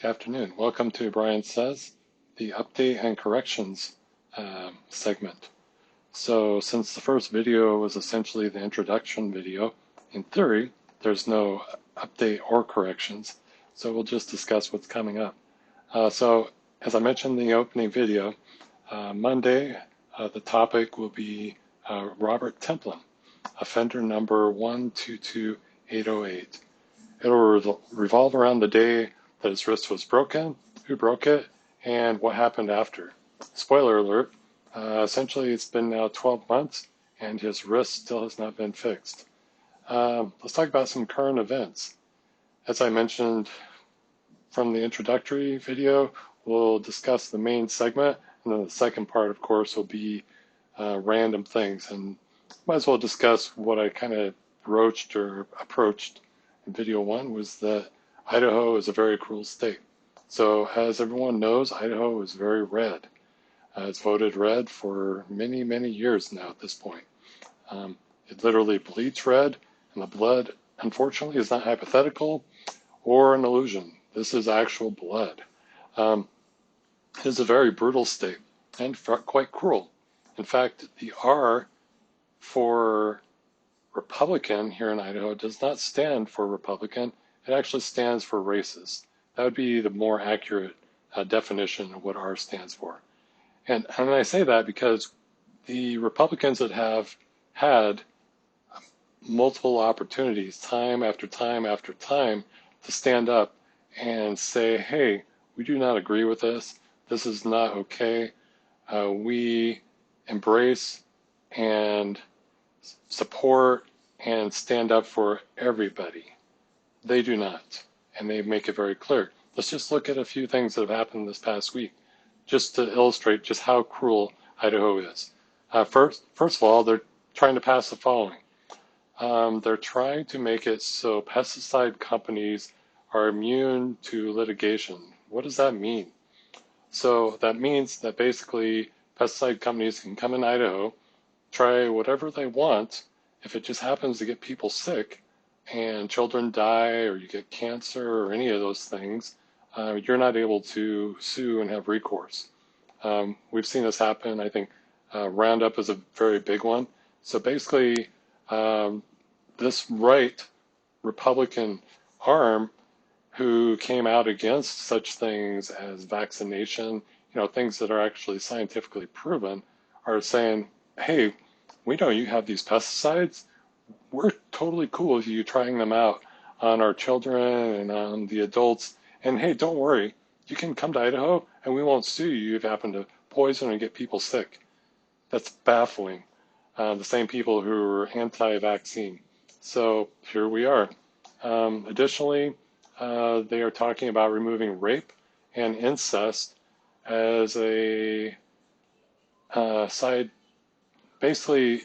Good afternoon. Welcome to Brian Says, the update and corrections segment. So since the first video was essentially the introduction video, in theory, there's no update or corrections. So we'll just discuss what's coming up. So as I mentioned in the opening video, Monday, the topic will be Robert Templin, offender number 122808. It'll revolve around the day that his wrist was broken, who broke it, and what happened after. Spoiler alert, essentially it's been now 12 months and his wrist still has not been fixed. Let's talk about some current events. As I mentioned from the introductory video, we'll discuss the main segment, and then the second part, of course, will be random things. And might as well discuss what I kind of broached or approached in video one was that Idaho is a very cruel state. So as everyone knows, Idaho is very red. It's voted red for many, many years now at this point. It literally bleeds red, and the blood, unfortunately, is not hypothetical or an illusion. This is actual blood. It is a very brutal state and quite cruel. In fact, the R for Republican here in Idaho does not stand for Republican. It actually stands for racist. That would be the more accurate definition of what R stands for. And I say that because the Republicans that have had multiple opportunities, time after time after time, to stand up and say, hey, we do not agree with this. This is not okay. We embrace and support and stand up for everybody. They do not, and they make it very clear. Let's just look at a few things that have happened this past week, just to illustrate just how cruel Idaho is. First of all, they're trying to pass the following. They're trying to make it so pesticide companies are immune to litigation. What does that mean? So that means that basically pesticide companies can come in Idaho, try whatever they want. If it just happens to get people sick and children die or you get cancer or any of those things, you're not able to sue and have recourse. We've seen this happen. I think Roundup is a very big one. So basically, this right Republican arm who came out against such things as vaccination, things that are actually scientifically proven, are saying, hey, we know you have these pesticides. We're totally cool with you trying them out on our children and on the adults. And hey, don't worry, you can come to Idaho and we won't sue you if you happen to poison and get people sick. That's baffling. The same people who are anti-vaccine. So here we are. Additionally, they are talking about removing rape and incest as a side, basically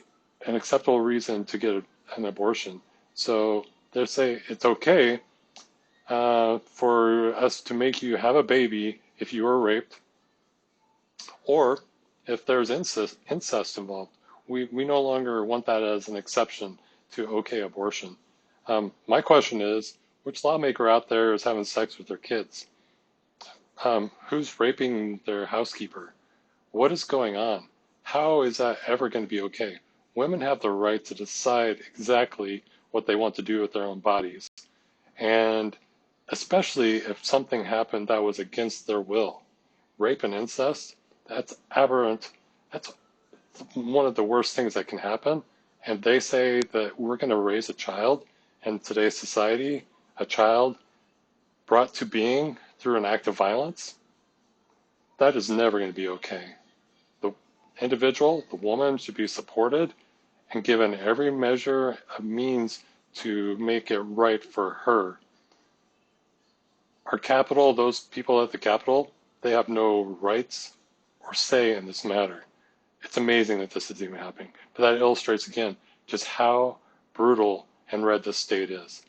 an acceptable reason to get an abortion. So they say it's okay for us to make you have a baby if you were raped, or if there's incest involved. We no longer want that as an exception to okay abortion. My question is, which lawmaker out there is having sex with their kids? Who's raping their housekeeper? What is going on? How is that ever going to be okay? Women have the right to decide exactly what they want to do with their own bodies. And especially if something happened that was against their will. Rape and incest, that's aberrant. That's one of the worst things that can happen. And they say that we're going to raise a child in today's society, a child brought to being through an act of violence. That is never going to be okay. The individual, the woman, should be supported and given every measure of means to make it right for her. Our Capitol, those people at the Capitol, they have no rights or say in this matter. It's amazing that this is even happening. But that illustrates, again, just how brutal and red this state is.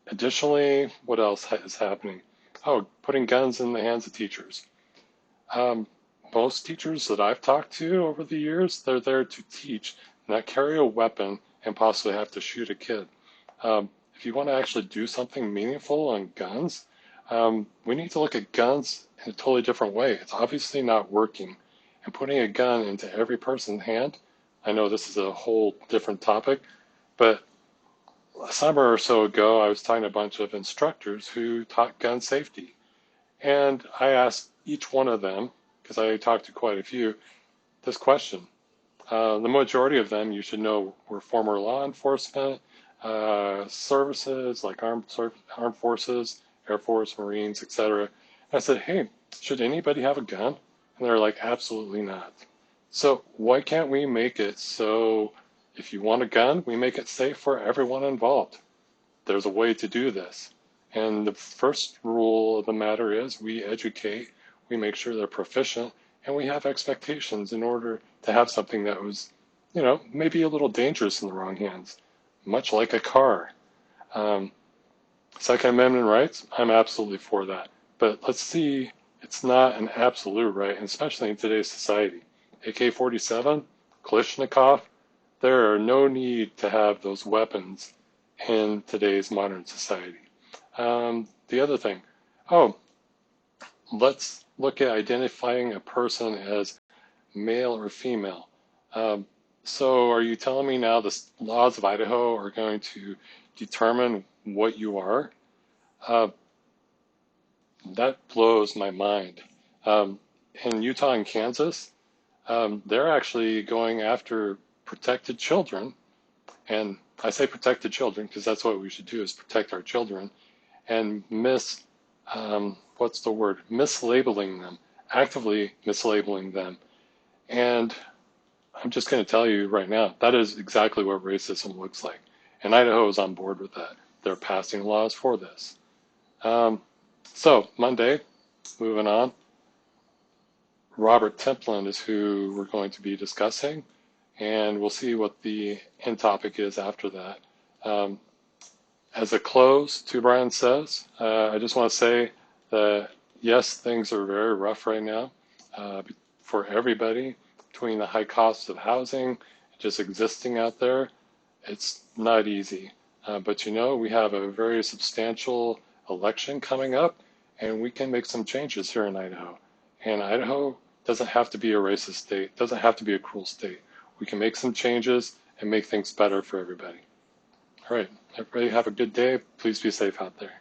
Additionally, what else is happening? Oh, putting guns in the hands of teachers. Most teachers that I've talked to over the years, they're there to teach, not carry a weapon and possibly have to shoot a kid. If you want to actually do something meaningful on guns, We need to look at guns in a totally different way. It's obviously not working. And putting a gun into every person's hand, I know this is a whole different topic, but a summer or so ago, I was talking to a bunch of instructors who taught gun safety. And I asked each one of them, because I talked to quite a few, this question. The majority of them, you should know, were former law enforcement services like armed forces, Air Force, Marines, etc. I said, hey, should anybody have a gun? And they're like, absolutely not. So why can't we make it so if you want a gun, we make it safe for everyone involved? There's a way to do this. And the first rule of the matter is we educate, we make sure they're proficient, and we have expectations in order to have something that was, maybe a little dangerous in the wrong hands, much like a car. Um, Second Amendment rights, I'm absolutely for that. But let's see, it's not an absolute right, and especially in today's society. AK-47, Kalashnikov, there are no need to have those weapons in today's modern society. The other thing, oh, let's look at identifying a person as male or female. Um, so are you telling me now the laws of Idaho are going to determine what you are? Uh, that blows my mind. Um, in Utah and Kansas, they're actually going after protected children. And I say protected children because that's what we should do is protect our children and what's the word? Mislabeling them, actively mislabeling them. And I'm just going to tell you right now, that is exactly what racism looks like. And Idaho is on board with that. They're passing laws for this. So Monday, moving on, Robert Templin is who we're going to be discussing, and we'll see what the end topic is after that. As a close to Brian says, I just want to say that yes, things are very rough right now for everybody between the high costs of housing, just existing out there. It's not easy. But we have a very substantial election coming up, and we can make some changes here in Idaho. And Idaho doesn't have to be a racist state, doesn't have to be a cruel state. We can make some changes and make things better for everybody. All right, everybody have a good day. Please be safe out there.